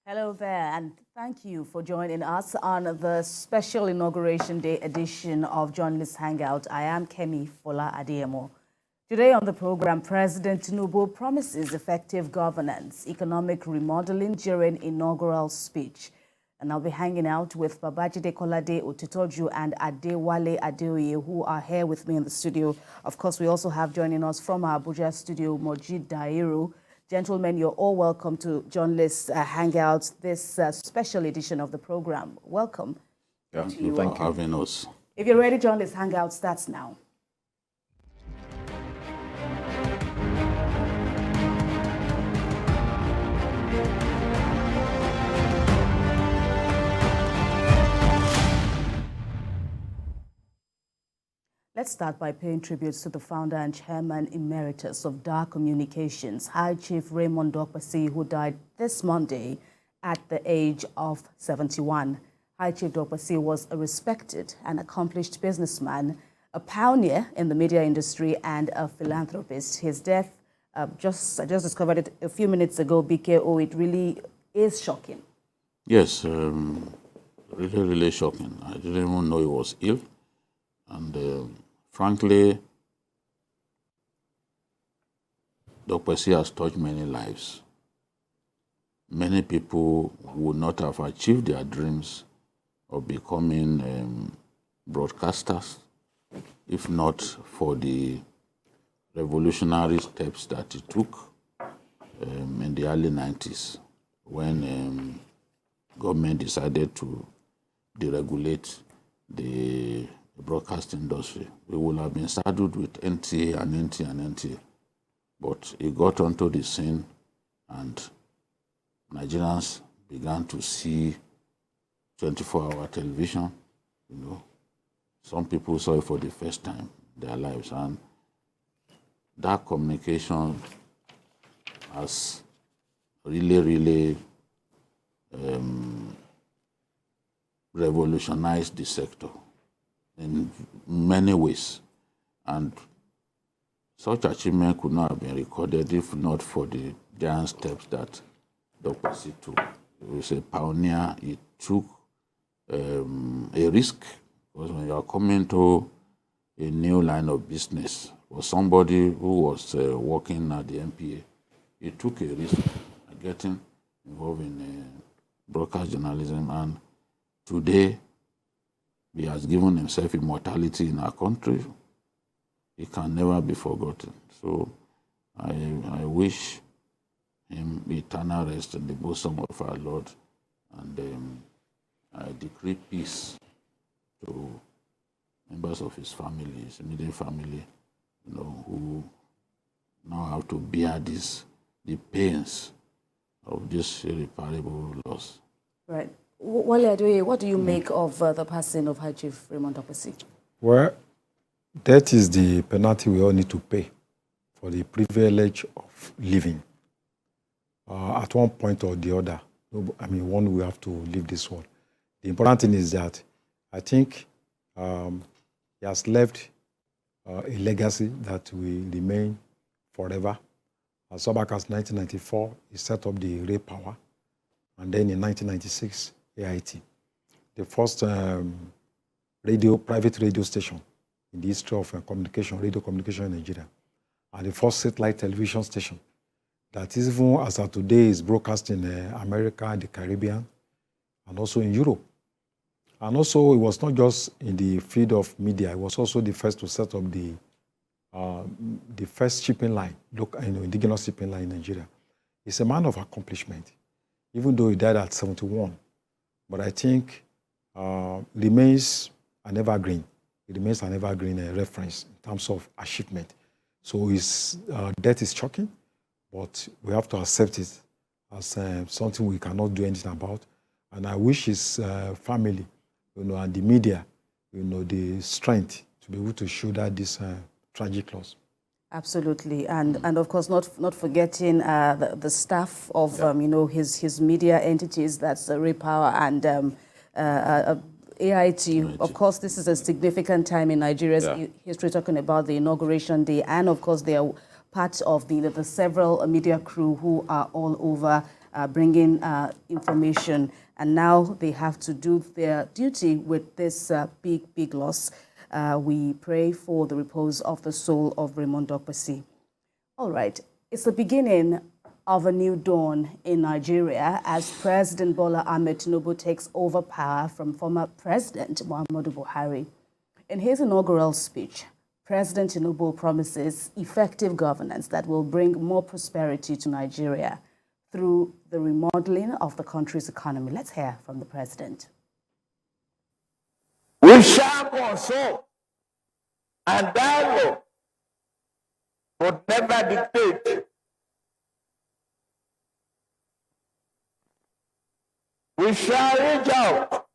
Hello there, and thank you for joining us on the special Inauguration Day edition of Journalist Hangout. I am Kemi Fola Adeyemo. Today on the program, President Tinubu promises effective governance, economic remodeling during inaugural speech. And I'll be hanging out with Babajide Kolade Otitoju and Adewale Adeoye, who are here with me in the studio. Of course, we also have joining us from our Abuja studio, Mojid Dairu. Gentlemen, you're all welcome to Journalist Hangouts, this special edition of the program. Welcome. Thank you for having us. If you're ready, Journalist Hangout starts now. Let's start by paying tributes to the founder and chairman emeritus of Dar Communications, High Chief Raymond Dokpesi, who died this Monday at the age of 71. High Chief Dokpesi was a respected and accomplished businessman, a pioneer in the media industry, and a philanthropist. His death, I just discovered it a few minutes ago, BKO, it really is shocking. Yes, really shocking. I didn't even know he was ill. And frankly, Dokpesi has touched many lives. Many people would not have achieved their dreams of becoming broadcasters if not for the revolutionary steps that he took in the early 90s when government decided to deregulate the broadcast industry. We would have been saddled with NTA and NTA and NTA. But he got onto the scene and Nigerians began to see 24-hour television. You know, some people saw it for the first time in their lives. And that communication has really revolutionized the sector in many ways. And such achievement could not have been recorded if not for the giant steps that Dokpesi took. He was a pioneer. He took a risk, because when you are coming to a new line of business, for somebody who was working at the MPA, he took a risk getting involved in broadcast journalism, and today he has given himself immortality in our country. He can never be forgotten. So I wish him eternal rest in the bosom of our Lord, and I decree peace to members of his family, his immediate family, you know, who now have to bear the pains of this irreparable loss. Right. Wale Adeoye, what do you make of the passing of High Chief Raymond Dokpesi? Well, that is the penalty we all need to pay for the privilege of living. At one point or the other, I mean, one will have to leave this world. The important thing is that I think he has left a legacy that will remain forever. As far back as 1994, he set up the Ray Power, and then in 1996, AIT, the first private radio station in the history of radio communication in Nigeria, and the first satellite television station that is, even as of today, is broadcast in America, the Caribbean, and also in Europe. And also, it was not just in the field of media; it was also the first to set up the first shipping line, indigenous shipping line in Nigeria. He's a man of accomplishment, even though he died at 71. But I think remains an evergreen. It remains an evergreen reference in terms of achievement. So his death is shocking, but we have to accept it as something we cannot do anything about. And I wish his family, and the media, the strength to be able to shoulder this tragic loss. Absolutely, and of course not forgetting the staff of his media entities, that's Ray Power and AIT. Of course, this is a significant time in Nigeria's history, talking about the inauguration day, and of course they are part of the several media crew who are all over bringing information, and now they have to do their duty with this big loss. We pray for the repose of the soul of Raymond Dokpesi. All right, it's the beginning of a new dawn in Nigeria as President Bola Ahmed Tinubu takes over power from former President Muhammadu Buhari. In his inaugural speech, President Tinubu promises effective governance that will bring more prosperity to Nigeria through the remodeling of the country's economy. Let's hear from the president. We shall consult and dialogue, but never dictate. We shall reach out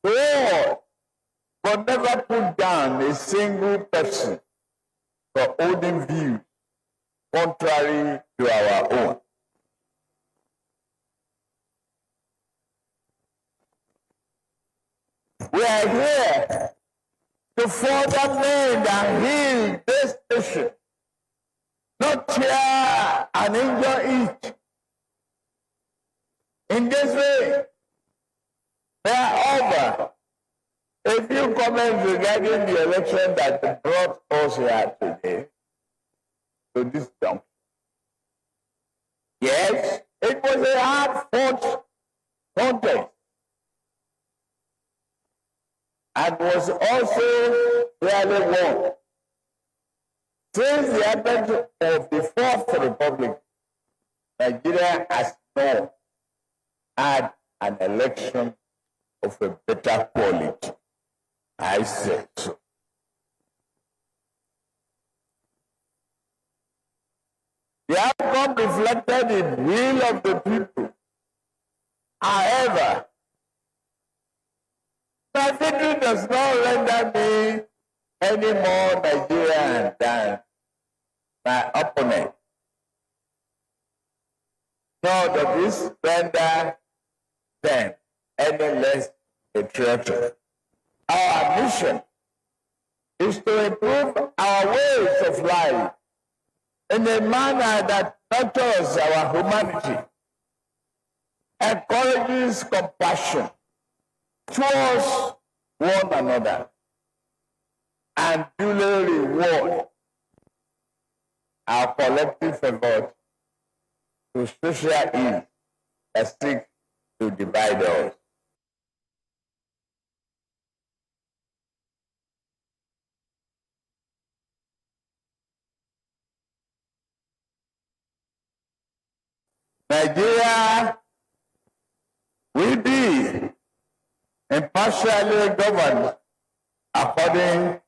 to all, but never put down a single person for holding views contrary to our own. We are here to further mend and heal this nation, not tear and injure it. In this way, moreover, a few comments regarding the election that brought us here today to this juncture. Yes, it was a hard-fought contest and was also fairly won. Since the advent of the Fourth Republic, Nigeria has not had an election of a better quality. I said so. The outcome reflected the will of the people. However, my victory does not render me any more Nigerian than my opponent. Nor does this render them any less patriotic. Our mission is to improve our ways of life in a manner that nurtures our humanity, encourages compassion towards one another, and duly reward our collective effort to social ills that seek to divide us. Nigeria will be impartially governed according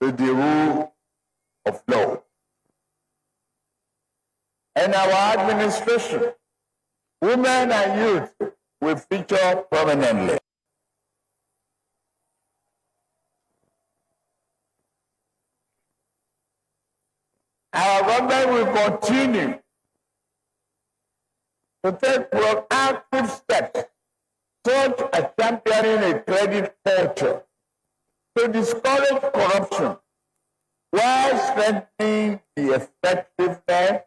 to the rule of law. In our administration, women and youth will feature prominently. Our government will continue to take proactive steps such as championing a credit culture to discourage corruption while strengthening the effectiveness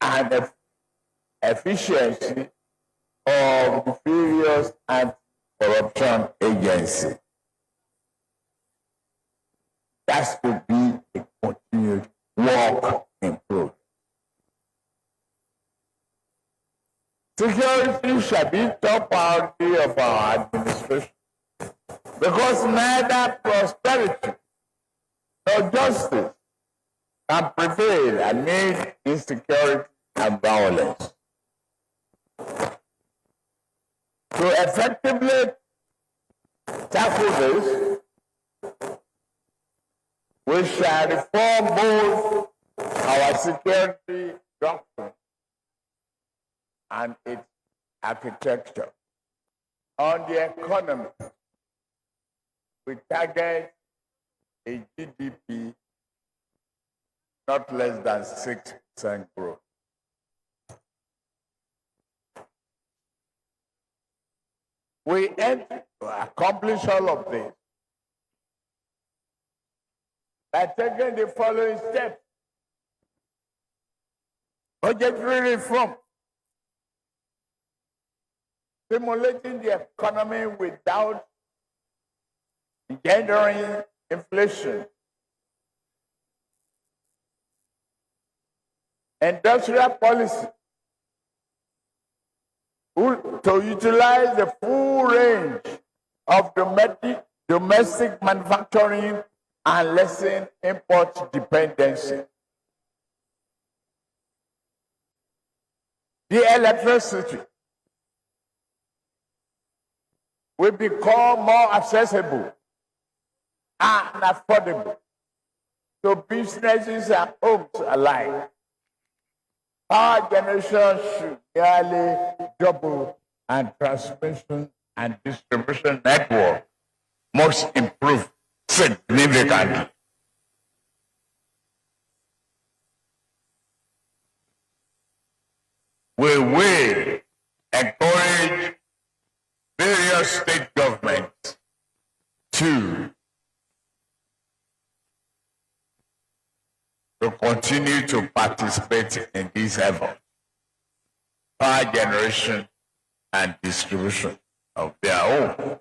and efficiency of the various anti-corruption agencies. That's to be a continued work in progress. Security shall be top priority of our administration because neither prosperity nor justice can prevail amid insecurity and violence. To effectively tackle this, we shall reform both our security doctrine and its architecture. On the economy, we target a GDP not less than 6% growth. We aim to accomplish all of this by taking the following steps. budgetary reform, stimulating the economy without engendering inflation, industrial policy to utilize the full range of domestic manufacturing and lessen import dependency. The electricity will become more accessible and affordable to businesses and homes alike. Power generation should nearly double, and transmission and distribution network must improve significantly. We will encourage various state governments to continue to participate in this effort, power generation and distribution of their own.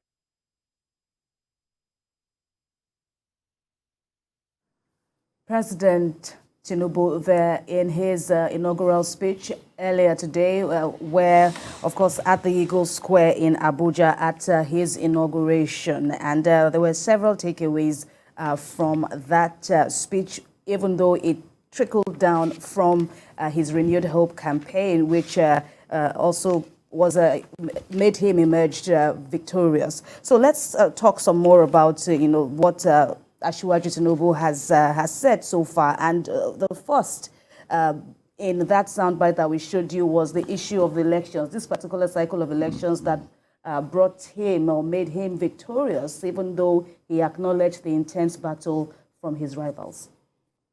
President Tinubu there in his inaugural speech earlier today, where, of course, at the Eagle Square in Abuja at his inauguration. And there were several takeaways from that speech, even though it trickled down from his Renewed Hope campaign, which also was made him emerge victorious. So let's talk some more about what Asiwaju Tinubu has said so far. And the first in that soundbite that we showed you was the issue of the elections, this particular cycle of elections that brought him or made him victorious, even though he acknowledged the intense battle from his rivals.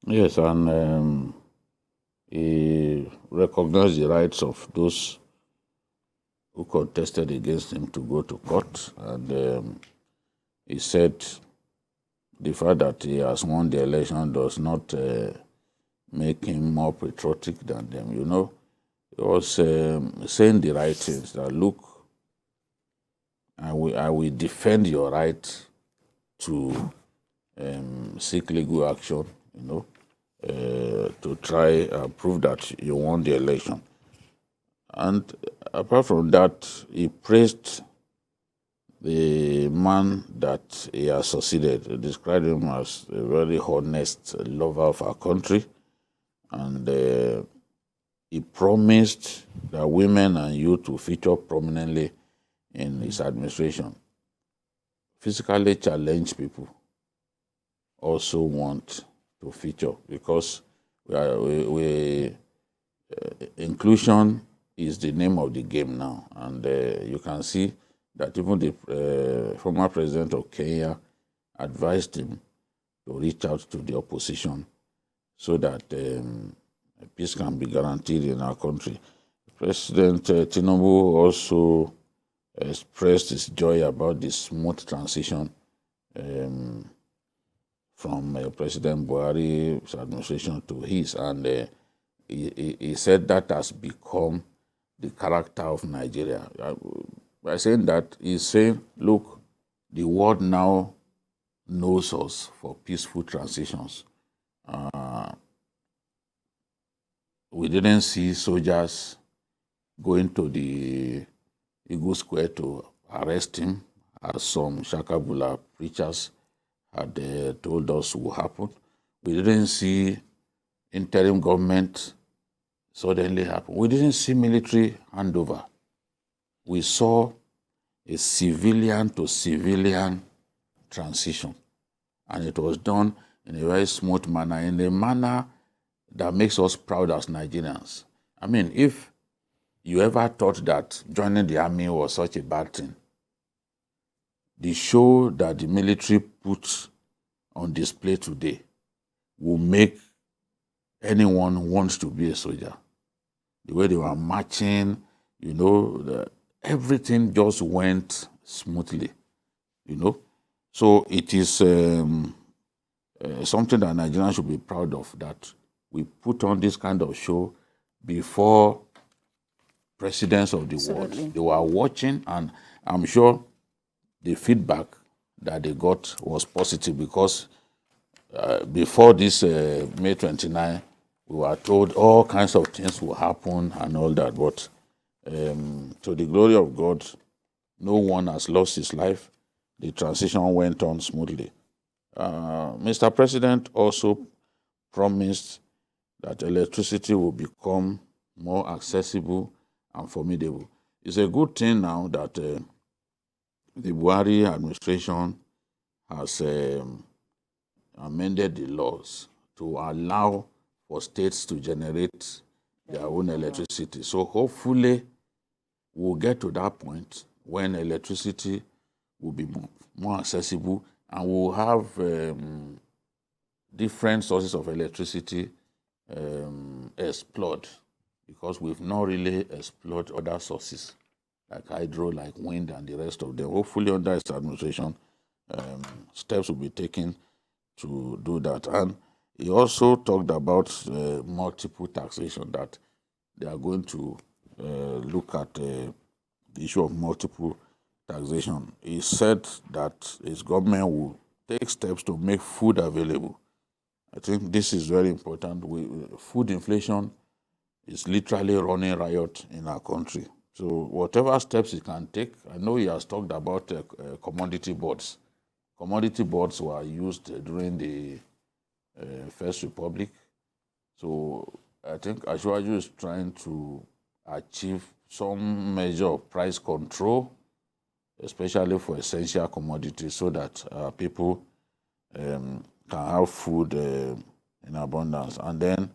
Yes, and he recognized the rights of those who contested against him to go to court. And he said the fact that he has won the election does not make him more patriotic than them. He was saying the right things, that look, I will defend your right to seek legal action, to try and prove that you won the election. And apart from that, he praised the man that he has succeeded. He described him as a very honest lover of our country. And he promised that women and youth will feature prominently in his administration. Physically challenged people also want to feature, because inclusion is the name of the game now. And you can see that even the former president of Kenya advised him to reach out to the opposition so that peace can be guaranteed in our country. President Tinubu also expressed his joy about the smooth transition from President Buhari's administration to his. And he said that has become the character of Nigeria. By saying that, he's saying, look, the world now knows us for peaceful transitions. We didn't see soldiers going to the Eagle Square to arrest him, as some Shakabula preachers had told us would happen. We didn't see interim government suddenly happen. We didn't see military handover. We saw a civilian to civilian transition, and it was done in a very smooth manner, in a manner that makes us proud as Nigerians. I mean, if you ever thought that joining the army was such a bad thing, the show that the military puts on display today will make anyone who wants to be a soldier. The way they were marching, everything just went smoothly, So it is something that Nigerians should be proud of, that we put on this kind of show before presidents of the Absolutely. world. They were watching, and I'm sure the feedback that they got was positive because before this May 29, we were told all kinds of things will happen and all that. But to the glory of God, no one has lost his life. The transition went on smoothly. Mr. President also promised that electricity will become more accessible and formidable. It's a good thing now that the Buhari administration has amended the laws to allow for states to generate their own electricity. So hopefully we'll get to that point when electricity will be more accessible and we'll have different sources of electricity explored, because we've not really explored other sources like hydro, like wind, and the rest of them. Hopefully, under his administration, steps will be taken to do that. And he also talked about multiple taxation, that they are going to look at the issue of multiple taxation. He said that his government will take steps to make food available. I think this is very important. Food inflation is literally running riot in our country. So whatever steps he can take, I know he has talked about commodity boards. Commodity boards were used during the First Republic. So I think Ashwaju is trying to achieve some measure of price control, especially for essential commodities, so that people can have food in abundance. And then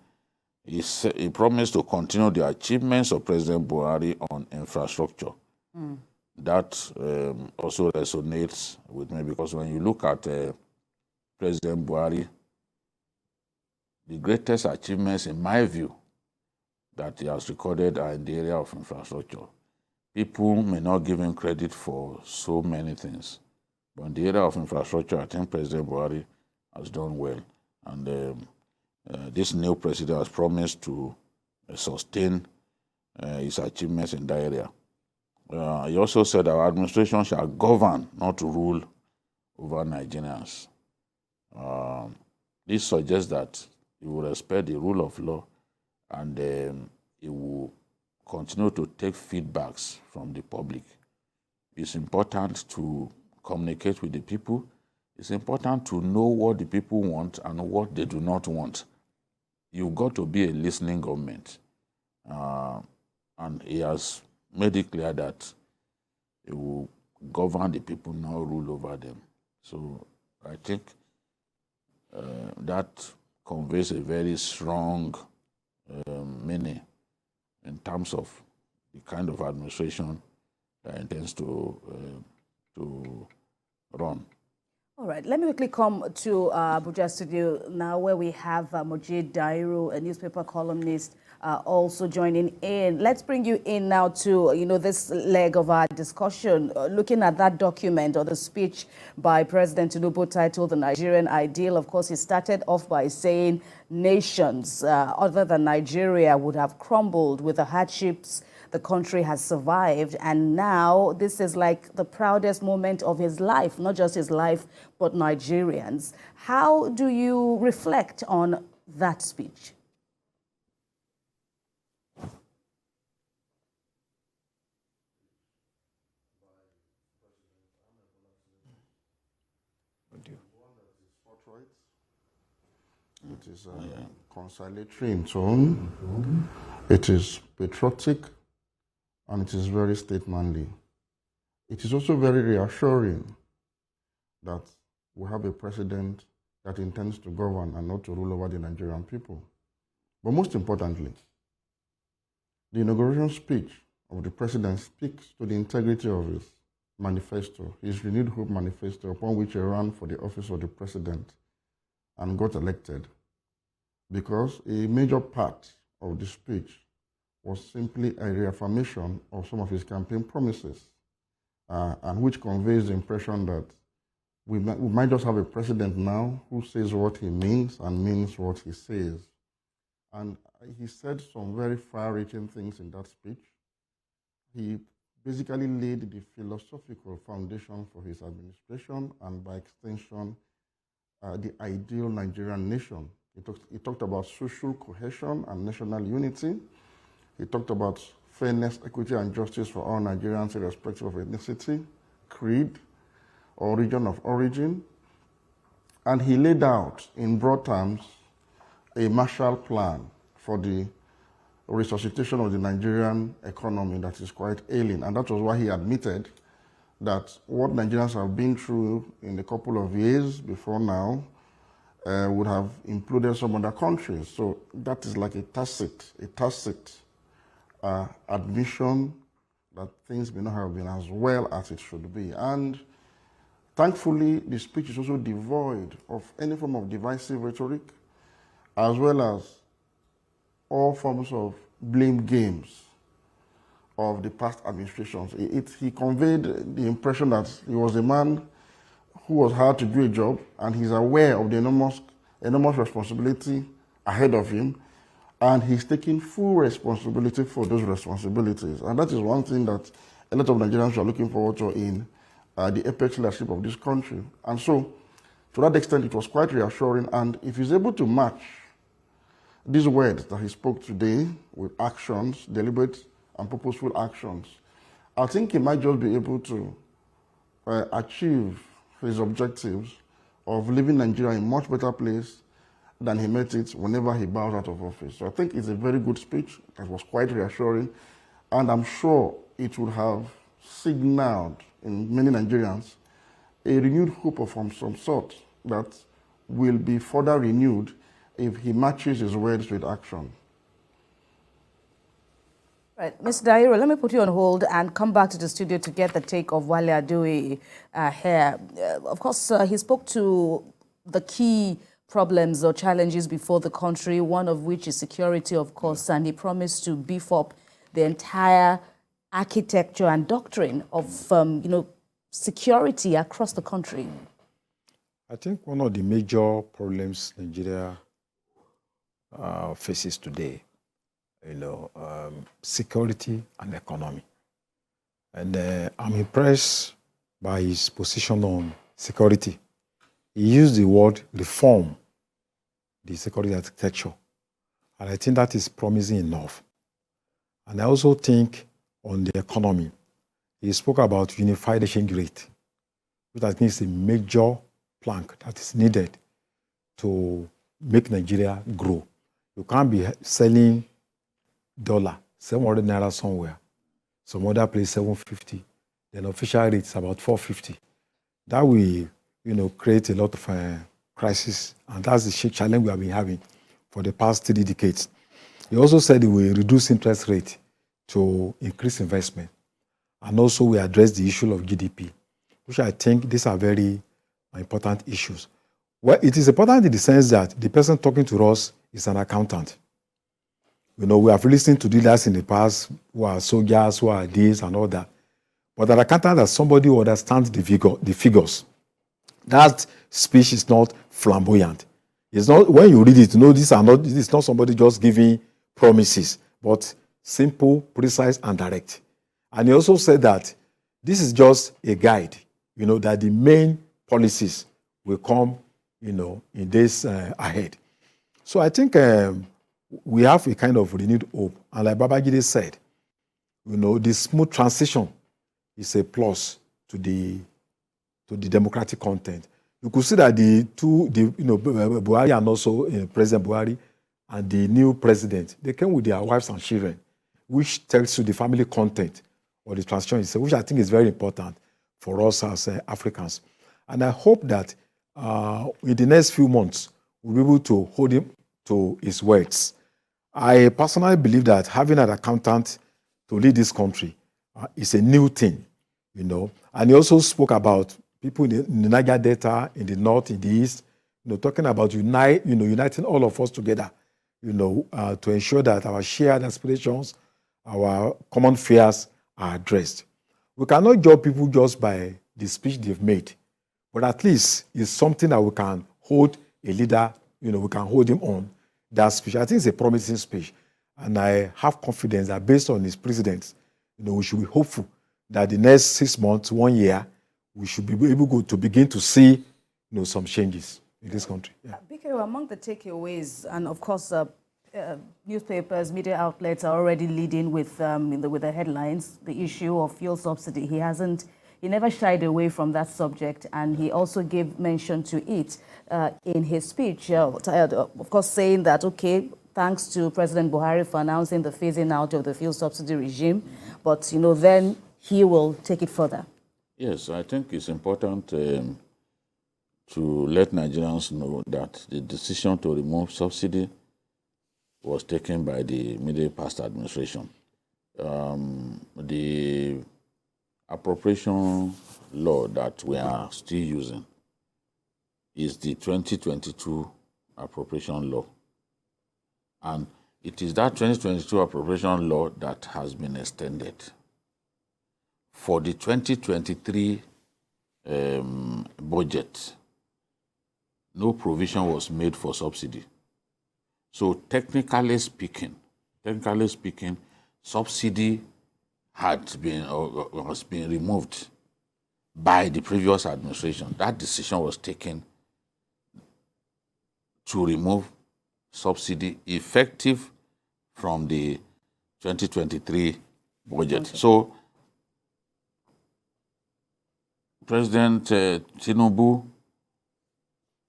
he promised to continue the achievements of President Buhari on infrastructure. That also resonates with me, because when you look at President Buhari, the greatest achievements, in my view, that he has recorded are in the area of infrastructure. People may not give him credit for so many things, but in the area of infrastructure, I think President Buhari has done well. And this new president has promised to sustain his achievements in that area. He also said our administration shall govern, not rule over Nigerians. This suggests that he will respect the rule of law, and he will continue to take feedbacks from the public. It's important to communicate with the people. It's important to know what the people want and what they do not want. You've got to be a listening government. And he has made it clear that he will govern the people, not rule over them. So I think that conveys a very strong meaning in terms of the kind of administration that intends to run. All right, let me quickly come to Abuja studio now, where we have Mojid Dairu, a newspaper columnist, also joining in. Let's bring you in now to, this leg of our discussion, looking at that document or the speech by President Tinubu titled The Nigerian Ideal. Of course, he started off by saying nations other than Nigeria would have crumbled with the hardships the country has survived, and now this is like the proudest moment of his life, not just his life, but Nigerians. How do you reflect on that speech? It is conciliatory in tone, it is patriotic, and it is very statesmanly. It is also very reassuring that we have a president that intends to govern and not to rule over the Nigerian people. But most importantly, the inauguration speech of the president speaks to the integrity of his manifesto, his renewed hope manifesto, upon which he ran for the office of the president and got elected, because a major part of the speech was simply a reaffirmation of some of his campaign promises, and which conveys the impression that we might just have a president now who says what he means and means what he says. And he said some very far-reaching things in that speech. He basically laid the philosophical foundation for his administration and, by extension, the ideal Nigerian nation. He talked about social cohesion and national unity. He talked about fairness, equity, and justice for all Nigerians, irrespective of ethnicity, creed, or region of origin. And he laid out, in broad terms, a Marshall Plan for the resuscitation of the Nigerian economy that is quite ailing. And that was why he admitted that what Nigerians have been through in a couple of years before now would have imploded some other countries. So that is like a tacit admission that things may not have been as well as it should be. And thankfully, the speech is also devoid of any form of divisive rhetoric, as well as all forms of blame games of the past administrations. He conveyed the impression that he was a man who was hired to do a job, and he's aware of the enormous responsibility ahead of him, and he's taking full responsibility for those responsibilities. And that is one thing that a lot of Nigerians are looking forward to in the apex leadership of this country. And so, to that extent, it was quite reassuring. And if he's able to match these words that he spoke today with actions, deliberate and purposeful actions, I think he might just be able to achieve his objectives of leaving Nigeria in a much better place than he met it whenever he bows out of office. So I think it's a very good speech. It was quite reassuring. And I'm sure it would have signaled in many Nigerians a renewed hope of some sort that will be further renewed if he matches his words with action. Right, Mr. Dairo, let me put you on hold and come back to the studio to get the take of Wale Adeoye here. Of course, he spoke to the key problems or challenges before the country, one of which is security, of course, and he promised to beef up the entire architecture and doctrine of, security across the country. I think one of the major problems Nigeria faces today, security and economy. And I'm impressed by his position on security. He used the word reform the security architecture. And I think that is promising enough. And I also think on the economy, he spoke about unified exchange rate, which I think is a major plank that is needed to make Nigeria grow. You can't be selling dollar, 700 naira somewhere, some other place 750, then official rate is about 450. That will, create a lot of crisis, and that's the challenge we have been having for the past 3 decades. He also said he will reduce interest rate to increase investment, and also we address the issue of GDP, which I think these are very important issues. Well, it is important in the sense that the person talking to us is an accountant. We have listened to leaders in the past who are soldiers, who are this and all that. But an accountant is somebody who understands the figures. That speech is not flamboyant. It's not, when you read it, this is not somebody just giving promises, but simple, precise, and direct. And he also said that this is just a guide, that the main policies will come, in days ahead. So I think we have a kind of renewed hope. And like Babajide said, the smooth transition is a plus to the democratic content. You could see that Buhari and also President Buhari and the new president, they came with their wives and children, which tells you the family content of the transition itself, which I think is very important for us as Africans. And I hope that in the next few months, we'll be able to hold him to his words. I personally believe that having an accountant to lead this country is a new thing, And he also spoke about people in the Niger Delta, in the north, in the east, talking about uniting all of us together, to ensure that our shared aspirations, our common fears are addressed. We cannot judge people just by the speech they've made, but at least it's something that we can hold a leader, we can hold him on. that speech. I think it's a promising speech. And I have confidence that based on his precedents, we should be hopeful that the next 6 months, 1 year, we should be able to begin to see some changes in this country. Yeah. BK, among the takeaways, and of course, newspapers, media outlets are already leading with the headlines, the issue of fuel subsidy. He never shied away from that subject, and he also gave mention to it in his speech, of course, saying that, okay, thanks to President Buhari for announcing the phasing out of the fuel subsidy regime, but, then he will take it further. Yes, I think it's important to let Nigerians know that the decision to remove subsidy was taken by the middle past administration. The appropriation law that we are still using is the 2022 appropriation law. And it is that 2022 appropriation law that has been extended. For the 2023 budget, no provision was made for subsidy. So technically speaking, subsidy was being removed by the previous administration. That decision was taken to remove subsidy effective from the 2023 budget. So President Tinubu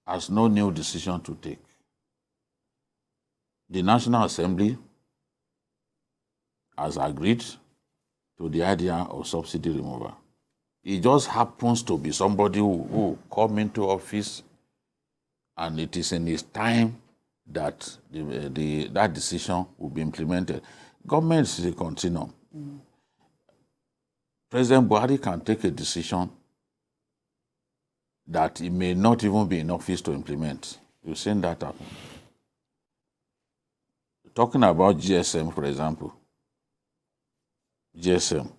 has no new decision to take. The National Assembly has agreed to the idea of subsidy removal. It just happens to be somebody who come into office, and it is in his time that that decision will be implemented. Government is a continuum. President Buhari can take a decision that he may not even be in office to implement. You've seen that happen. Talking about GSM, for example, GSM,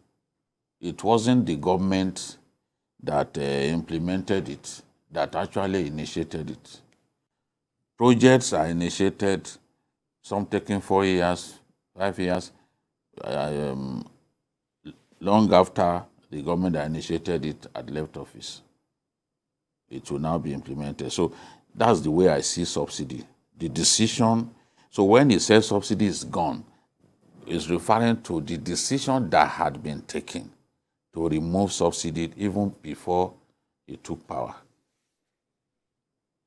it wasn't the government that implemented it, that actually initiated it. Projects are initiated, some taking 4 years, 5 years, long after the government that initiated it had left office. It will now be implemented. So that's the way I see subsidy. The decision, so when he says subsidy is gone, is referring to the decision that had been taken to remove subsidy even before he took power.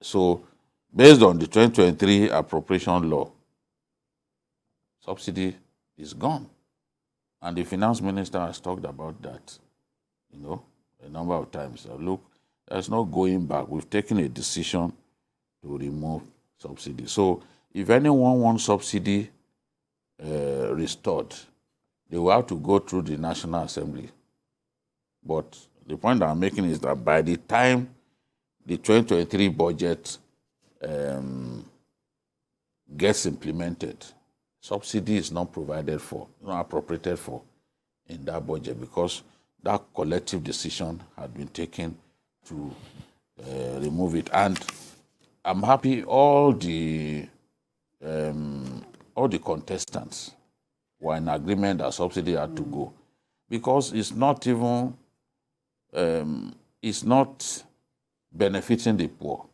So based on the 2023 appropriation law, subsidy is gone. And the finance minister has talked about that, a number of times. Look, there's no going back. We've taken a decision to remove subsidy. So if anyone wants subsidy restored, they will have to go through the National Assembly. But the point I'm making is that by the time the 2023 budget gets implemented, subsidy is not provided for, not appropriated for in that budget, because that collective decision had been taken to remove it. And I'm happy all the contestants were in agreement that subsidy had to go, because it's not even it's not benefiting the poor.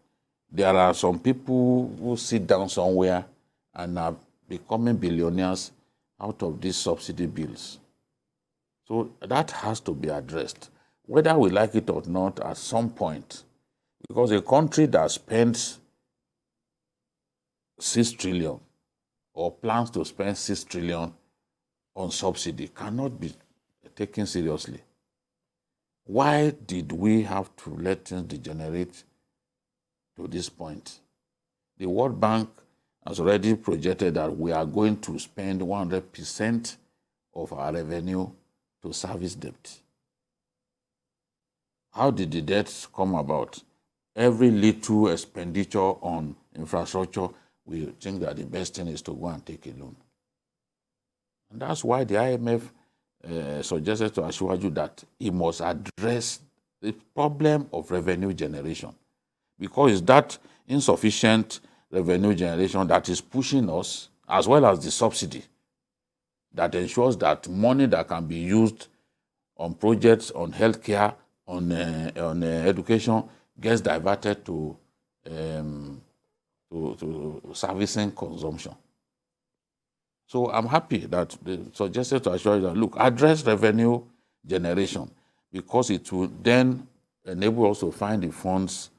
There are some people who sit down somewhere and are becoming billionaires out of these subsidy bills. So that has to be addressed, whether we like it or not at some point, because a country that spends 6 trillion or plans to spend 6 trillion on subsidy cannot be taken seriously. Why did we have to let things degenerate to this point? The World Bank has already projected that we are going to spend 100% of our revenue to service debt. How did the debt come about? Every little expenditure on infrastructure, we think that the best thing is to go and take a loan. And that's why the IMF suggested to Asiwaju that he must address the problem of revenue generation, because it's that insufficient revenue generation that is pushing us, as well as the subsidy that ensures that money that can be used on projects, on healthcare, on education, gets diverted to servicing consumption. So I'm happy that they suggested to assure you that, look, address revenue generation, because it will then enable us to find the funds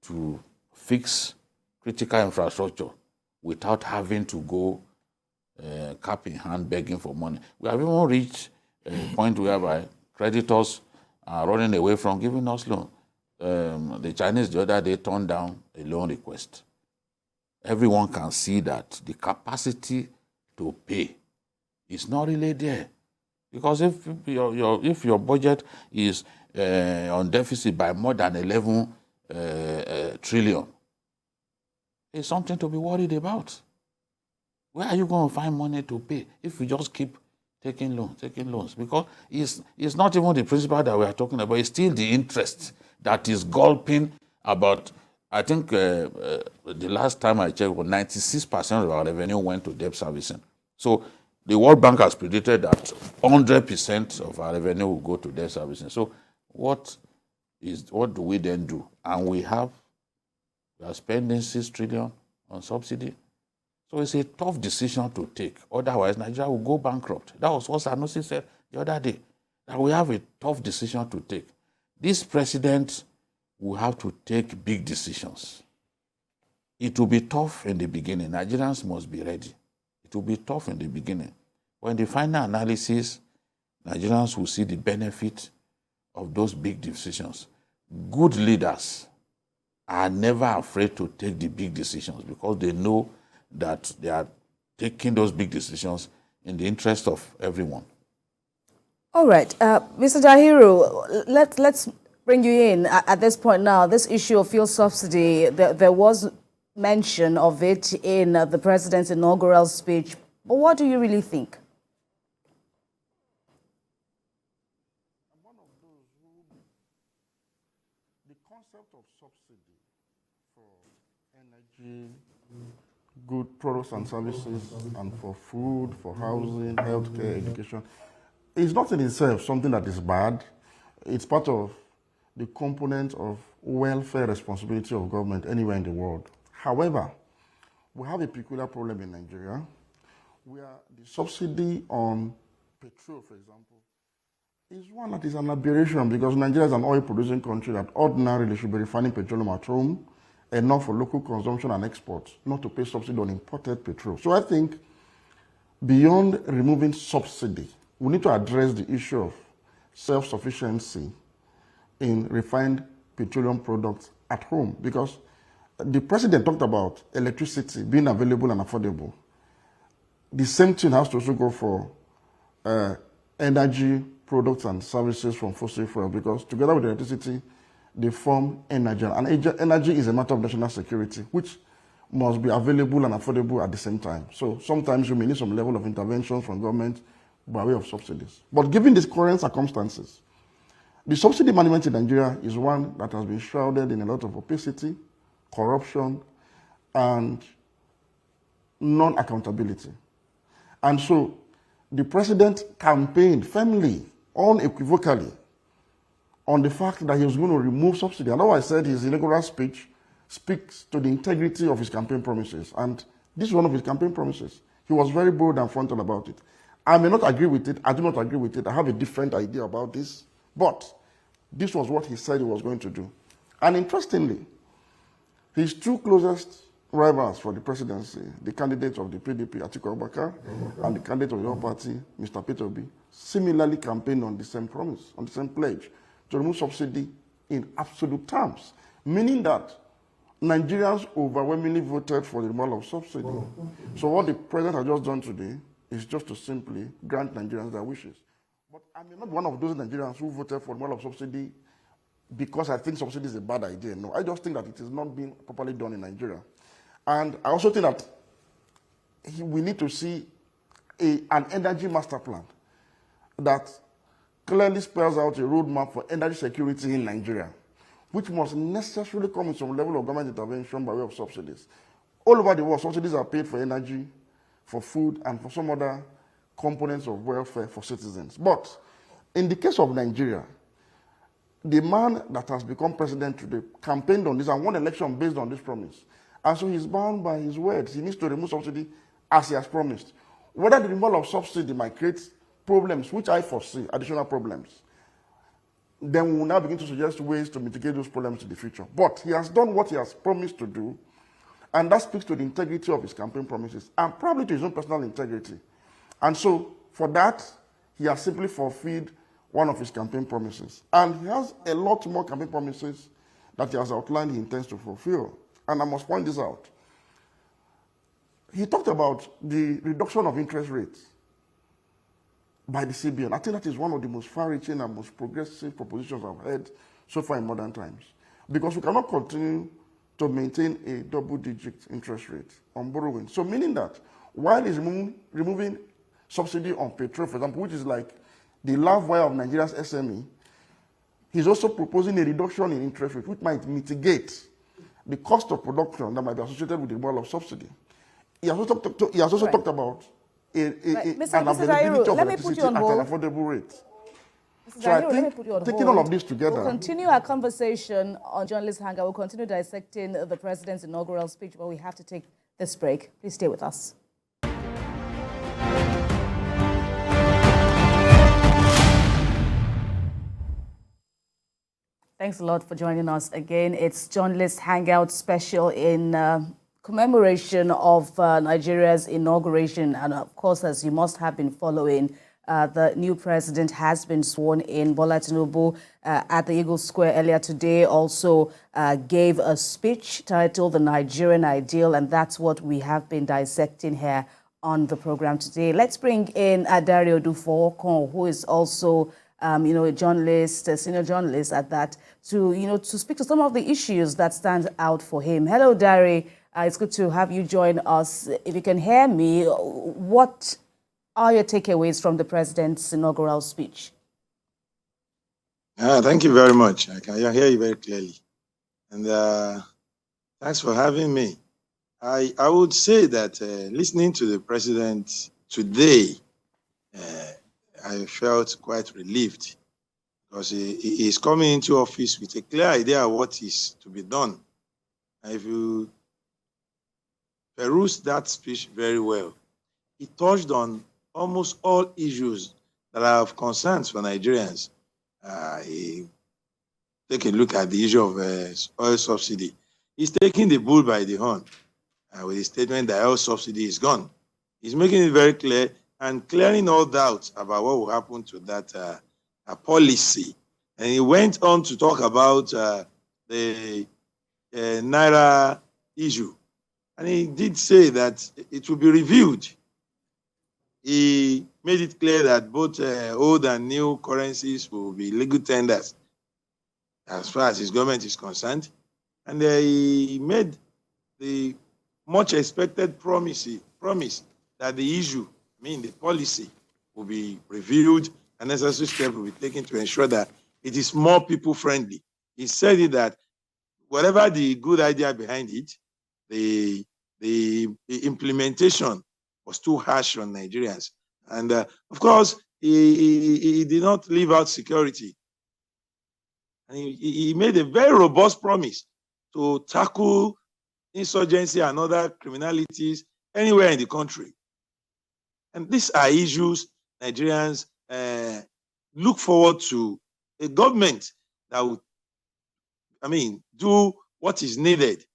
to fix critical infrastructure without having to go cap in hand begging for money. We have even reached a point whereby creditors are running away from giving us loan. The Chinese the other day turned down a loan request. Everyone can see that the capacity to pay is not really there. Because if your budget is on deficit by more than 11 trillion, it's something to be worried about. Where are you going to find money to pay if you just keep taking loans? Because it's not even the principal that we are talking about, it's still the interest that is gulping about, I think the last time I checked, 96% of our revenue went to debt servicing. So the World Bank has predicted that 100% of our revenue will go to debt servicing. So what do we then do? And we are spending 6 trillion on subsidy. So it's a tough decision to take. Otherwise, Nigeria will go bankrupt. That was what Sanusi said the other day, that we have a tough decision to take. This president will have to take big decisions. It will be tough in the beginning. Nigerians must be ready. It will be tough in the beginning. When the final analysis, Nigerians will see the benefit of those big decisions. Good leaders are never afraid to take the big decisions because they know that they are taking those big decisions in the interest of everyone. All right. Mr. Dahiru, let's bring you in at this point now. This issue of fuel subsidy, there was mention of it in the president's inaugural speech. But what do you really think? I'm one of those who, the concept of subsidy for energy, good products and services, and for food, for housing, healthcare, education, is not in itself something that is bad. It's part of the component of welfare responsibility of government anywhere in the world. However, we have a peculiar problem in Nigeria where the subsidy on petrol, for example, is one that is an aberration because Nigeria is an oil-producing country that ordinarily should be refining petroleum at home, enough for local consumption and export, not to pay subsidy on imported petrol. So I think beyond removing subsidy, we need to address the issue of self-sufficiency in refined petroleum products at home, because the president talked about electricity being available and affordable. The same thing has to also go for energy products and services from fossil fuel, because together with electricity, they form energy. And energy is a matter of national security, which must be available and affordable at the same time. So sometimes you may need some level of intervention from government by way of subsidies. But given these current circumstances, the subsidy management in Nigeria is one that has been shrouded in a lot of opacity, corruption, and non-accountability. And so the president campaigned firmly, unequivocally, on the fact that he was going to remove subsidy. And I said his inaugural speech speaks to the integrity of his campaign promises. And this is one of his campaign promises. He was very bold and frontal about it. I may not agree with it. I do not agree with it. I have a different idea about this. But this was what he said he was going to do. And interestingly, his two closest rivals for the presidency, the candidate of the PDP, Atiku Abubakar, and the candidate of your party, Mr. Peter Obi, similarly campaigned on the same promise, on the same pledge, to remove subsidy in absolute terms, meaning that Nigerians overwhelmingly voted for the removal of subsidy. So what the president has just done today is just to simply grant Nigerians their wishes. But I'm not one of those Nigerians who voted for the removal of subsidy because I think subsidy is a bad idea. No, I just think that it is not being properly done in Nigeria. And I also think that we need to see an energy master plan that clearly spells out a roadmap for energy security in Nigeria, which must necessarily come with some level of government intervention by way of subsidies. All over the world, subsidies are paid for energy, for food, and for some other components of welfare for citizens. But in the case of Nigeria, the man that has become president today campaigned on this and won election based on this promise. And so he's bound by his words. He needs to remove subsidy as he has promised. Whether the removal of subsidy might create problems, which I foresee, additional problems, then we will now begin to suggest ways to mitigate those problems in the future. But he has done what he has promised to do, and that speaks to the integrity of his campaign promises, and probably to his own personal integrity. And so, for that, he has simply fulfilled one of his campaign promises. And he has a lot more campaign promises that he has outlined he intends to fulfill. And I must point this out. He talked about the reduction of interest rates by the CBN. I think that is one of the most far-reaching and most progressive propositions I've heard so far in modern times. Because we cannot continue to maintain a double-digit interest rate on borrowing. So meaning that while he's removing subsidy on petrol, for example, which is like the live wire of Nigeria's SME, he's also proposing a reduction in interest rate, which might mitigate the cost of production that might be associated with the removal of subsidy. He has also talked about an availability of electricity at an affordable rate. So I think taking all of this together, we'll continue our conversation on Journalist Hangout. We'll continue dissecting the president's inaugural speech, but we have to take this break. Please stay with us. Thanks a lot for joining us again. It's Journalist Hangout special in commemoration of Nigeria's inauguration. And of course, as you must have been following, the new president has been sworn in. Bola Tinubu at the Eagle Square earlier today also gave a speech titled The Nigerian Ideal, and that's what we have been dissecting here on the program today. Let's bring in Dario Dufo, who is also a journalist, a senior journalist at that, to speak to some of the issues that stand out for him. Hello, Dari. It's good to have you join us. If you can hear me, what are your takeaways from the president's inaugural speech? Thank you very much. I can hear you very clearly. And thanks for having me. I would say that listening to the president today, I felt quite relieved because he is coming into office with a clear idea of what is to be done. And if you peruse that speech very well, he touched on almost all issues that are of concerns for Nigerians. Take a look at the issue of oil subsidy. He's taking the bull by the horn with his statement that oil subsidy is gone. He's making it very clear and clearing all doubts about what will happen to that policy. And he went on to talk about the Naira issue. And he did say that it will be reviewed. He made it clear that both old and new currencies will be legal tenders as far as his government is concerned. And he made the much expected promise that the issue, the policy, will be reviewed and necessary steps will be taken to ensure that it is more people-friendly. He said it that whatever the good idea behind it, the implementation was too harsh on Nigerians. And of course, he did not leave out security. And he made a very robust promise to tackle insurgency and other criminalities anywhere in the country. And these are issues Nigerians look forward to a government that would, do what is needed.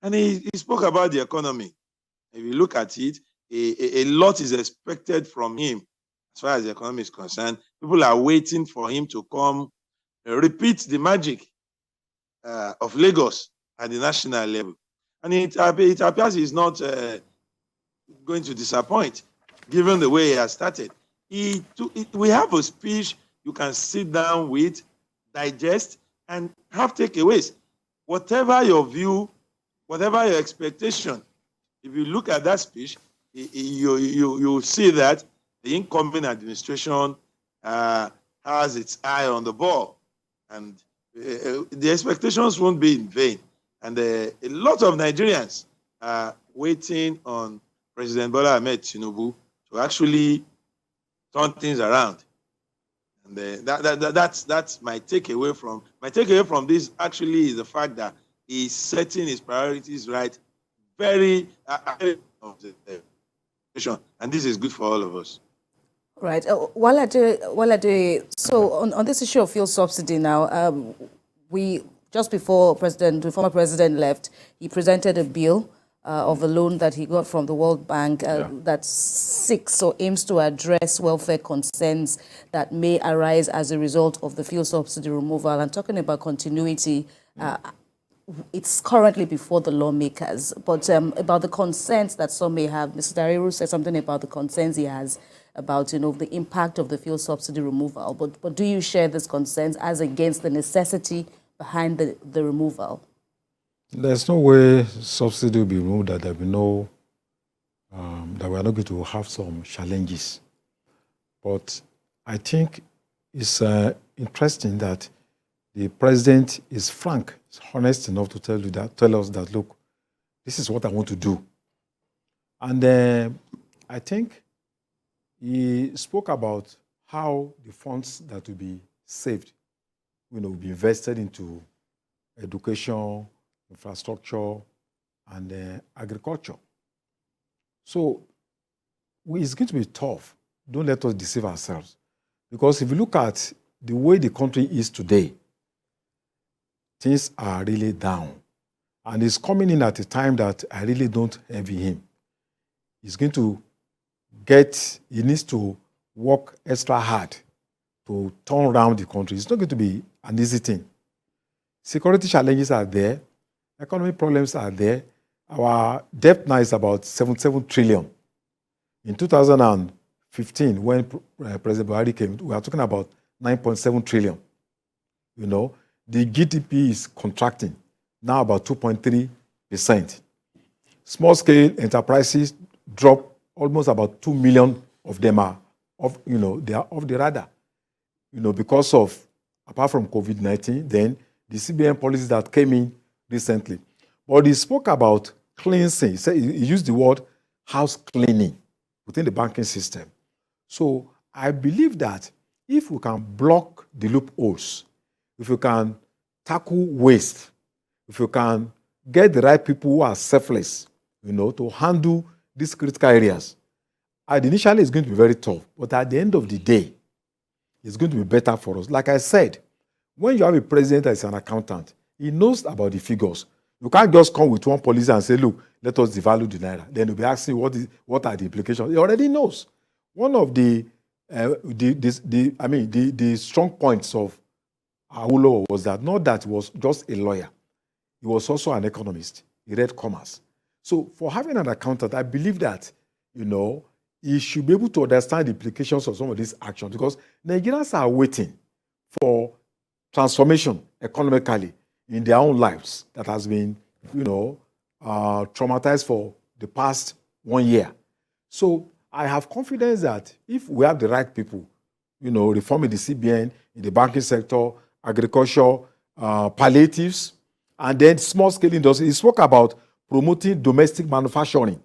And he spoke about the economy. If you look at it, a lot is expected from him as far as the economy is concerned. People are waiting for him to come repeat the magic of Lagos at the national level. And it appears he's not going to disappoint, given the way he has started. We have a speech you can sit down with, digest, and have takeaways. Whatever your view, whatever your expectation, if you look at that speech, you see that the incumbent administration has its eye on the ball. And the expectations won't be in vain. And a lot of Nigerians waiting on President Bola Ahmed Tinubu to actually turn things around. And that's my takeaway from this actually is the fact that he's setting his priorities right very and this is good for all of us. Right. So on this issue of fuel subsidy now, we just before the former president left, he presented a bill of a loan that he got from the World Bank that seeks or aims to address welfare concerns that may arise as a result of the fuel subsidy removal. And talking about continuity, it's currently before the lawmakers, but about the concerns that some may have, Mr. Dariru said something about the concerns he has about, the impact of the fuel subsidy removal. But do you share these concerns as against the necessity behind the removal? There's no way subsidy will be removed that there will be no, that we are not going to have some challenges. But I think it's interesting that the president is frank, is honest enough to tell us that, look, this is what I want to do. And I think he spoke about how the funds that will be saved, will be invested into education, infrastructure, and agriculture. So it's going to be tough. Don't let us deceive ourselves. Because if you look at the way the country is today, things are really down. And he's coming in at a time that I really don't envy him. He's going to he needs to work extra hard to turn around the country. It's not going to be an easy thing. Security challenges are there. Economic problems are there. Our debt now is about 77 trillion. In 2015, when President Buhari came, we are talking about 9.7 trillion. The GDP is contracting, now about 2.3%. Small-scale enterprises drop almost about 2 million of them are they are off the radar. Because of, apart from COVID-19, then the CBN policies that came in recently. But he spoke about cleansing. He used the word house cleaning within the banking system. So I believe that if we can block the loopholes, if we can tackle waste, if we can get the right people who are selfless, to handle these critical areas, initially it's going to be very tough, but at the end of the day, it's going to be better for us. Like I said, when you have a president that is an accountant, he knows about the figures. You can't just come with one policy and say, look, let us devalue the naira. Then he'll be asking what are the implications. He already knows. One of the strong points of Awolowo was that not that he was just a lawyer, he was also an economist. He read commerce. So for having an accountant, I believe that, he should be able to understand the implications of some of these actions, because Nigerians are waiting for transformation economically in their own lives that has been, traumatized for the past 1 year. So I have confidence that if we have the right people, reforming the CBN, in the banking sector, agriculture, palliatives, and then small-scale industry. He spoke about promoting domestic manufacturing.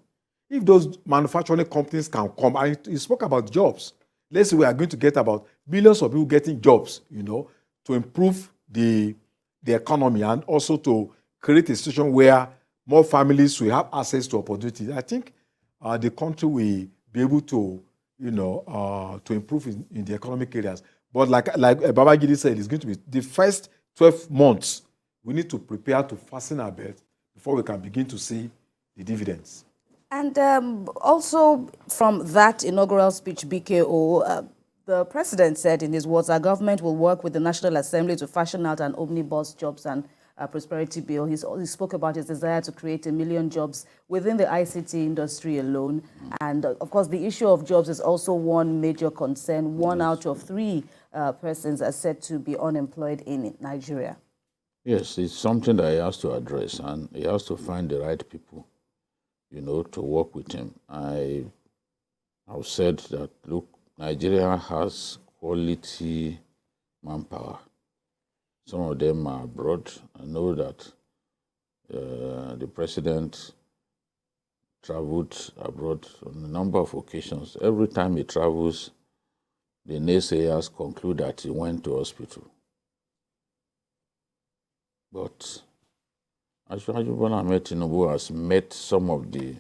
If those manufacturing companies can come, and he spoke about jobs. Let's say we are going to get about billions of people getting jobs, to improve the economy and also to create a situation where more families will have access to opportunities. I think the country will be able to, to improve in the economic areas. But like Babajide said, it's going to be the first 12 months. We need to prepare to fasten our belt before we can begin to see the dividends. And also from that inaugural speech, BKO, the president said in his words, our government will work with the National Assembly to fashion out an omnibus jobs and prosperity bill. He spoke about his desire to create 1 million jobs within the ICT industry alone. And of course, the issue of jobs is also one major concern. 1 out of 3 persons are said to be unemployed in Nigeria. Yes, it's something that he has to address, and he has to find the right people, to work with him. I've said that, look, Nigeria has quality manpower. Some of them are abroad. I know that the president traveled abroad on a number of occasions. Every time he travels, the naysayers conclude that he went to hospital. But President Bola Ahmed Tinubu has met some of the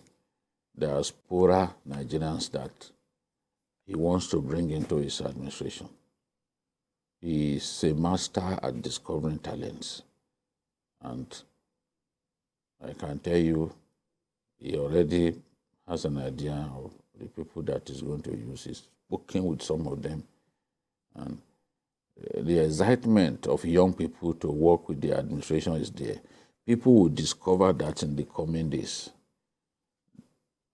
diaspora Nigerians that he wants to bring into his administration. He is a master at discovering talents. And I can tell you, he already has an idea of the people that he's going to use. He's working with some of them. And the excitement of young people to work with the administration is there. People will discover that in the coming days.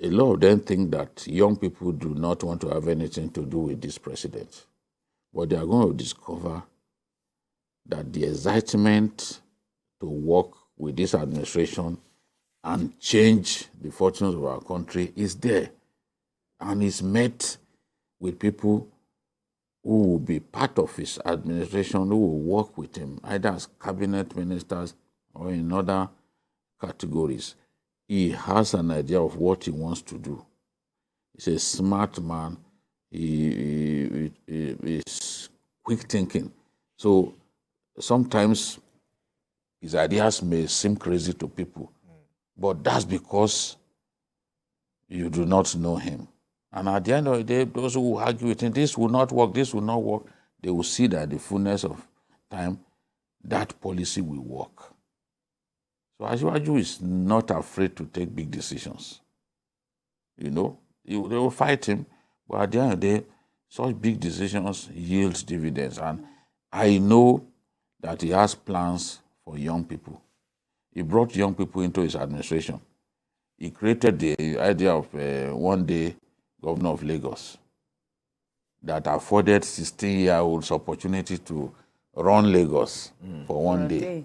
A lot of them think that young people do not want to have anything to do with this president. But they are going to discover that the excitement to work with this administration and change the fortunes of our country is there. And is met with people who will be part of his administration, who will work with him, either as cabinet ministers or in other categories. He has an idea of what he wants to do. He's a smart man. He is quick thinking. So sometimes his ideas may seem crazy to people, but that's because you do not know him. And at the end of the day, those who argue with him, this will not work, this will not work, they will see that the fullness of time, that policy will work. So Asiwaju is not afraid to take big decisions. You know, they will fight him, but at the end of the day, such big decisions yield dividends. And I know that he has plans for young people. He brought young people into his administration. He created the idea of one day governor of Lagos that afforded 16-year-olds opportunity to run Lagos for one day.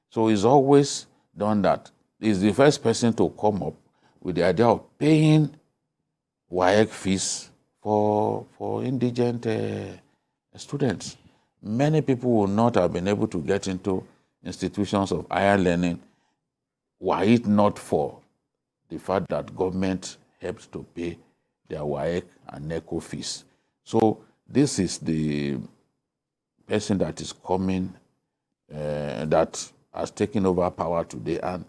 So he's always done that. He's the first person to come up with the idea of paying WAEC fees for indigent students. Many people will not have been able to get into institutions of higher learning were it not for the fact that government helps to pay their WAEC and NECO fees. So this is the person that is coming, that has taken over power today, and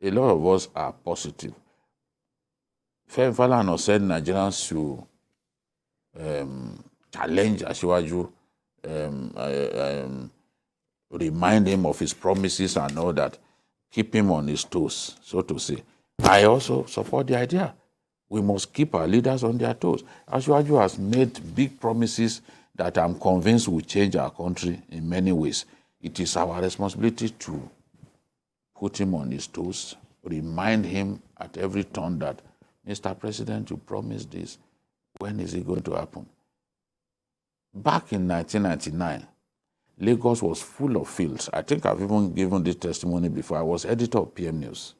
a lot of us are positive. Falana said Nigerians should challenge Asiwaju, remind him of his promises and all that, keep him on his toes, so to say. I also support the idea. We must keep our leaders on their toes. Asiwaju has made big promises that I'm convinced will change our country in many ways. It is our responsibility to put him on his toes, remind him at every turn that, Mr. President, you promised this. When is it going to happen? Back in 1999, Lagos was full of fields. I think I've even given this testimony before. I was editor of PM News.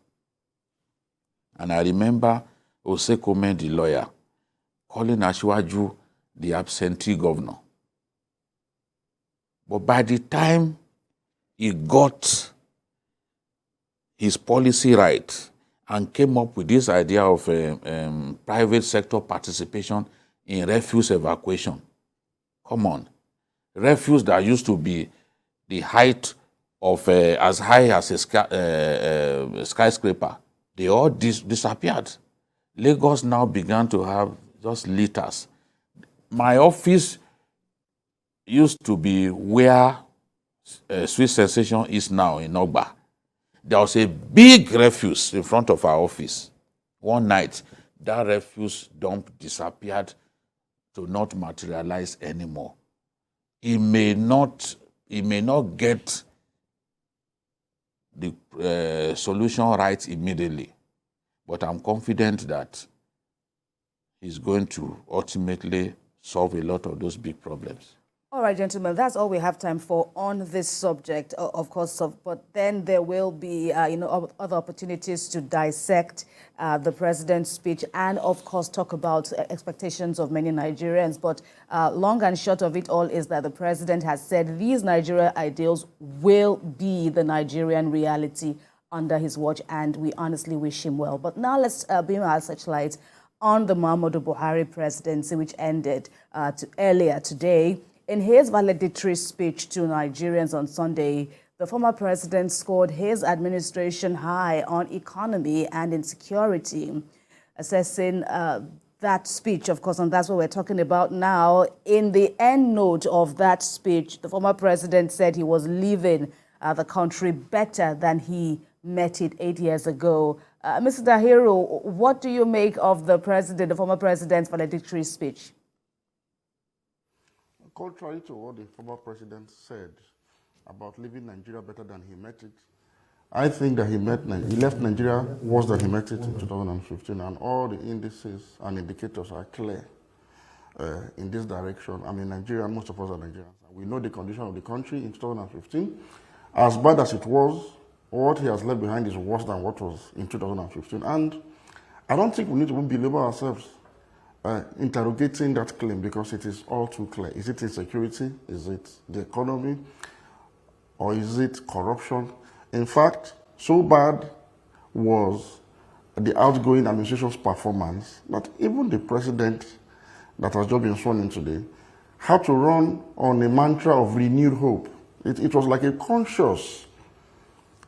And I remember Osekome, the lawyer, calling Asiwaju the absentee governor. But by the time he got his policy right and came up with this idea of private sector participation in refuse evacuation, come on, refuse that used to be the height of as high as a skyscraper, they all disappeared. Lagos now began to have just litters. My office used to be where Sweet Sensation is now in Ogba. There was a big refuse in front of our office. One night, that refuse dump disappeared to not materialize anymore. He may not get the solution right immediately, but I'm confident that he's going to ultimately solve a lot of those big problems. All right, gentlemen, that's all we have time for on this subject, of course. But then there will be, other opportunities to dissect the president's speech and, of course, talk about expectations of many Nigerians. But long and short of it all is that the president has said these Nigeria ideals will be the Nigerian reality under his watch, and we honestly wish him well. But now let's beam our searchlight on the Muhammadu Buhari presidency, which ended earlier today. In his valedictory speech to Nigerians on Sunday, the former president scored his administration high on economy and insecurity, assessing that speech, of course, and that's what we're talking about now. In the end note of that speech, the former president said he was leaving the country better than he met it 8 years ago. Mr. Dahiru, what do you make of the former president's valedictory speech? Contrary to what the former president said about leaving Nigeria better than he met it, I think that he left Nigeria worse than he met it in 2015, and all the indices and indicators are clear in this direction. I mean, Nigeria, most of us are Nigerians. We know the condition of the country in 2015. As bad as it was, what he has left behind is worse than what was in 2015. And I don't think we need to belabor ourselves interrogating that claim, because it is all too clear. Is it insecurity? Is it the economy? Or is it corruption? In fact, so bad was the outgoing administration's performance that even the president that has just been sworn in today had to run on a mantra of renewed hope. It was like a conscious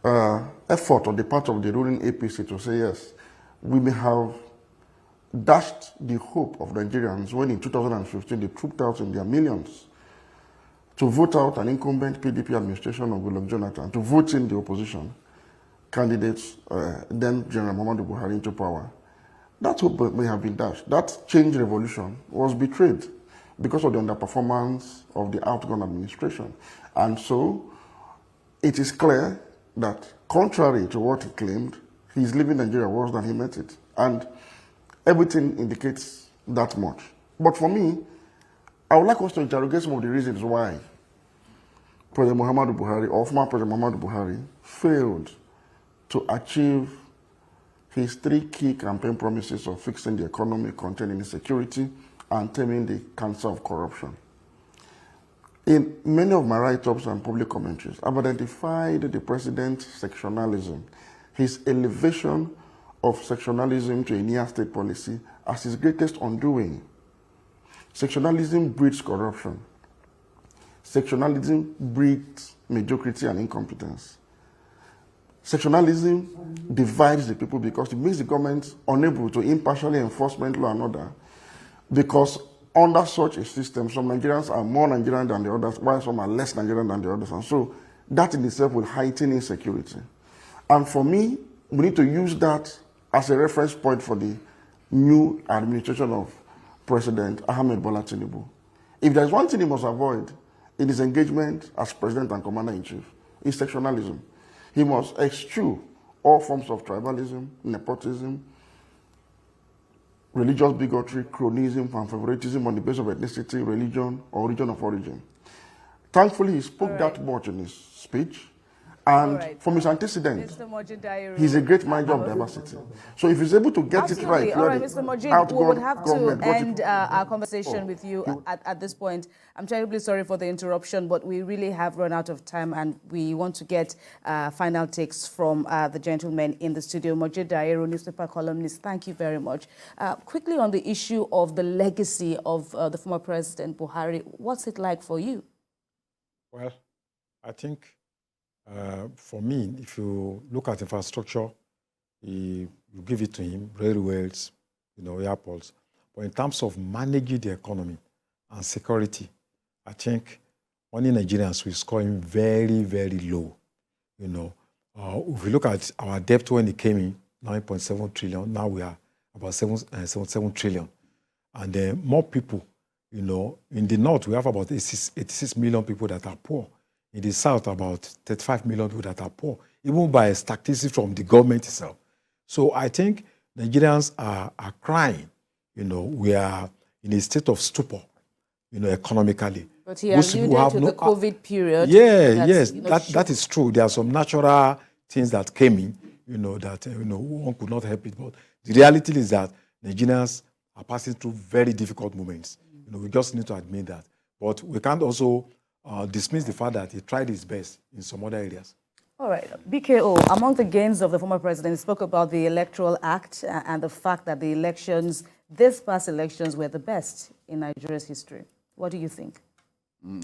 effort on the part of the ruling APC to say, yes, we may have dashed the hope of Nigerians when in 2015 they trooped out in their millions to vote out an incumbent PDP administration of Goodluck Jonathan, to vote in the opposition candidates, then General Muhammadu Buhari, into power. That hope may have been dashed. That change revolution was betrayed because of the underperformance of the outgone administration. And so it is clear that, contrary to what he claimed, he's leaving Nigeria worse than he met it. And everything indicates that much. But for me, I would like us to interrogate some of the reasons why President Muhammadu Buhari, or former President Muhammadu Buhari, failed to achieve his 3 key campaign promises of fixing the economy, containing insecurity, and taming the cancer of corruption. In many of my write-ups and public commentaries, I've identified the president's sectionalism, his elevation of sectionalism to a near state policy as his greatest undoing. Sectionalism breeds corruption. Sectionalism breeds mediocrity and incompetence. Sectionalism divides the people because it makes the government unable to impartially enforce law and order, because under such a system, some Nigerians are more Nigerian than the others, while some are less Nigerian than the others. And so that in itself will heighten insecurity. And for me, we need to use that as a reference point for the new administration of President Ahmed Bola Tinubu. If there's one thing he must avoid in his engagement as president and commander-in-chief, is sectionalism. He must eschew all forms of tribalism, nepotism, religious bigotry, cronyism, and favoritism on the basis of ethnicity, religion, or region of origin. Thankfully, he spoke that much in his speech. And from his antecedents, he's a great manager of diversity. So if he's able to get it right, all right, Mr. Mojid, we would have to end our conversation with you at this point. I'm terribly sorry for the interruption, but we really have run out of time, and we want to get final takes from the gentlemen in the studio. Mojid Dahiru, newspaper columnist, thank you very much. Quickly on the issue of the legacy of the former President Buhari, what's it like for you? Well, I think for me, if you look at infrastructure, you give it to him, railways, airports. But in terms of managing the economy and security, I think many Nigerians will score him very, very low. If we look at our debt when it came in, 9.7 trillion, now we are about 7 trillion. And then more people, in the north, we have about 86 million people that are poor. In the south, about 35 million people that are poor, even by statistics from the government itself. So I think Nigerians are crying. We are in a state of stupor, economically. But he alluded to the COVID period. Yes, that is true. There are some natural things that came in, that one could not help it. But the reality is that Nigerians are passing through very difficult moments. We just need to admit that. But we can't also dismiss the fact that he tried his best in some other areas. All right, BKO, among the gains of the former president, he spoke about the Electoral Act and the fact that the elections, this past elections, were the best in Nigeria's history. What do you think?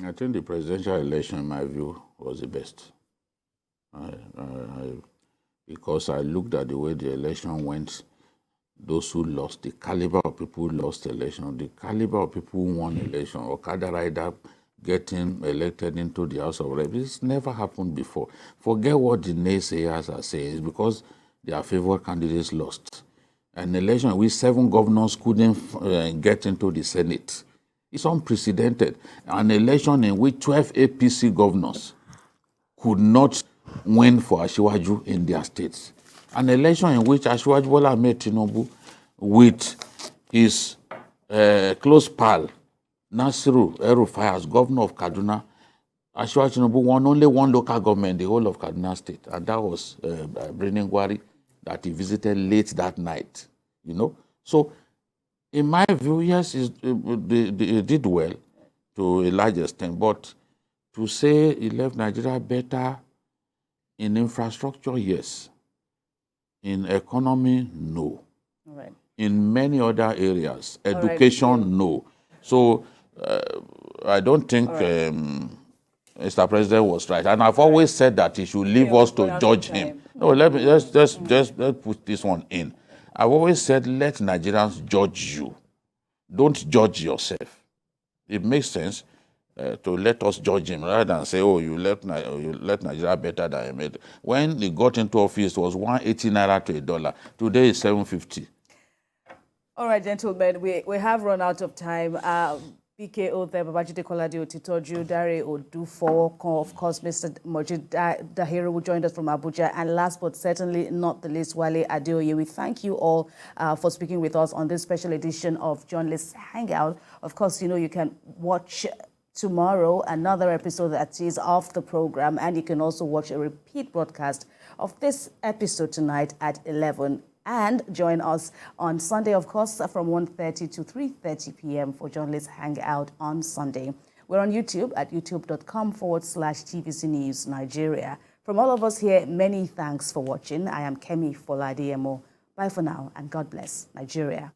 I think the presidential election, in my view, was the best. Because I looked at the way the election went, those who lost, the caliber of people who lost the election, the caliber of people who won the election, or Okada rider getting elected into the House of Reps. It's never happened before. Forget what the naysayers are saying. It's because their favored candidates lost. An election in which 7 governors couldn't get into the Senate. It's unprecedented. An election in which 12 APC governors could not win for Asiwaju in their states. An election in which Asiwaju Bola Ahmed Tinubu, with his close pal, Nasiru El-Rufai, as governor of Kaduna, Asiwaju Tinubu won only one local government in the whole of Kaduna State, and that was Gwari, that he visited late that night. You know, so in my view, yes, they did well to a large extent, but to say he left Nigeria better in infrastructure, yes. In economy, no. All right. In many other areas, education, no. So I don't think Mr. President was right. And I've always said that he should leave us to judge him. No, let's put this one in. I've always said, let Nigerians judge you. Don't judge yourself. It makes sense to let us judge him rather than say, oh, you left Nigeria better than he made. When he got into office, it was 180 naira to $1. Today it's 750. All right, gentlemen, we have run out of time. BKO there, Babajide Kolade Otitoju, Dare Odufo, of course, Mr. Mojid Dahiru, who joined us from Abuja, and last but certainly not the least, Wale Adeoye. We thank you all for speaking with us on this special edition of Journalists Hangout. Of course, you know, you can watch tomorrow another episode that is of the program, and you can also watch a repeat broadcast of this episode tonight at 11. And join us on Sunday, of course, from 1:30 to 3:30 p.m. for Journalists Hangout on Sunday. We're on YouTube at youtube.com/TVC News Nigeria. From all of us here, many thanks for watching. I am Kemi Foladiemo. Bye for now, and God bless Nigeria.